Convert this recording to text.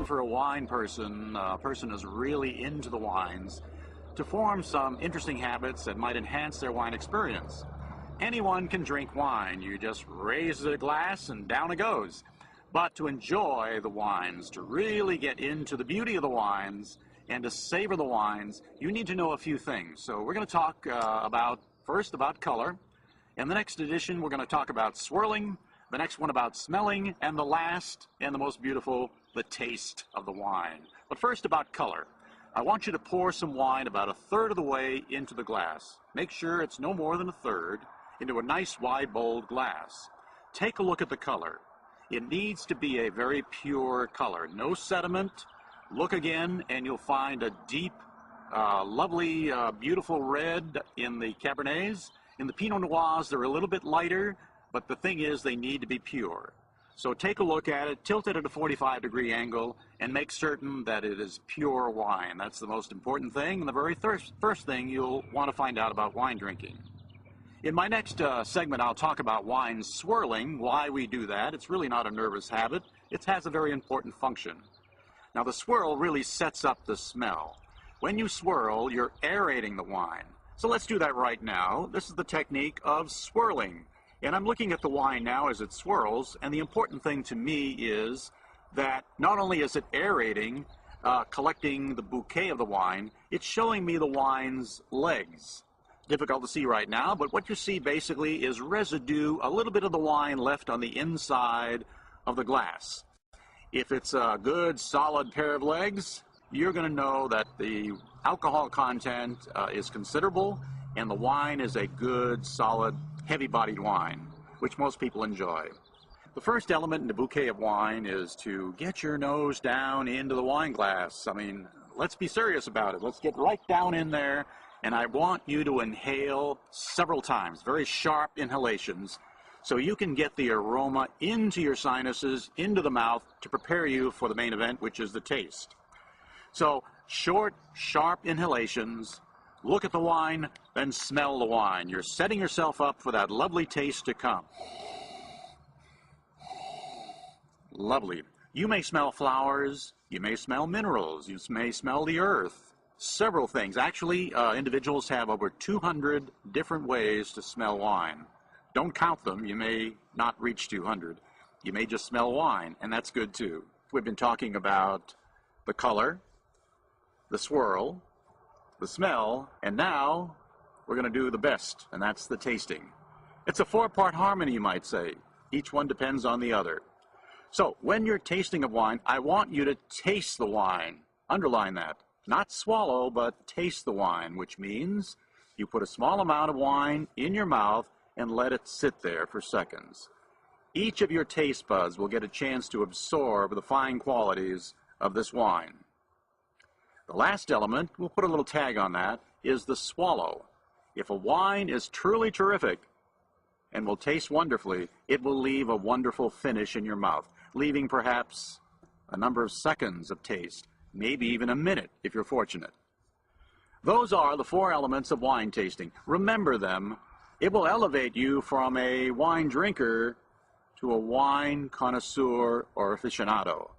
important for a wine person, a person who's really into the wines, to form some interesting habits that might enhance their wine experience. Anyone can drink wine. You just raise the glass and down it goes. But to enjoy the wines, to really get into the beauty of the wines, and to savor the wines, you need to know a few things. So we're going to talk first about color. In the next edition, we're going to talk about swirling, the next one about smelling, and the last, and the most beautiful, the taste of the wine. But first about color. I want you to pour some wine about a third of the way into the glass. Make sure it's no more than a third, into a nice wide bowled glass. Take a look at the color. It needs to be a very pure color, no sediment. Look again and you'll find a deep, lovely, beautiful red in the Cabernets. In the Pinot Noirs, they're a little bit lighter, but the thing is they need to be pure. So take a look at it, tilt it at a 45-degree angle, and make certain that it is pure wine. That's the most important thing, and the very first thing you'll want to find out about wine drinking. In my next segment, I'll talk about wine swirling, why we do that. It's really not a nervous habit. It has a very important function. Now, the swirl really sets up the smell. When you swirl, you're aerating the wine. So let's do that right now. This is the technique of swirling. And I'm looking at the wine now as it swirls, and the important thing to me is that not only is it aerating, collecting the bouquet of the wine, it's showing me the wine's legs. Difficult to see right now, but what you see basically is residue, a little bit of the wine left on the inside of the glass. If it's a good, solid pair of legs, you're going to know that the alcohol content is considerable, and the wine is a good, solid, heavy-bodied wine, which most people enjoy. The first element in the bouquet of wine is to get your nose down into the wine glass. I mean, let's be serious about it. Let's get right down in there, and I want you to inhale several times, very sharp inhalations, so you can get the aroma into your sinuses, into the mouth, to prepare you for the main event, which is the taste. So, short, sharp inhalations, look at the wine, then smell the wine. You're setting yourself up for that lovely taste to come. Lovely. You may smell flowers, you may smell minerals, you may smell the earth, several things. Actually, individuals have over 200 different ways to smell wine. Don't count them. You may not reach 200. You may just smell wine, and that's good too. We've been talking about the color, the swirl, the smell, and now we're going to do the best, and that's the tasting. It's a four-part harmony, you might say. Each one depends on the other. So when you're tasting of wine, I want you to taste the wine. Underline that. Not swallow, but taste the wine, which means you put a small amount of wine in your mouth and let it sit there for seconds. Each of your taste buds will get a chance to absorb the fine qualities of this wine. The last element, we'll put a little tag on that, is the swallow. If a wine is truly terrific and will taste wonderfully, it will leave a wonderful finish in your mouth, leaving perhaps a number of seconds of taste, maybe even a minute if you're fortunate. Those are the four elements of wine tasting. Remember them. It will elevate you from a wine drinker to a wine connoisseur or aficionado.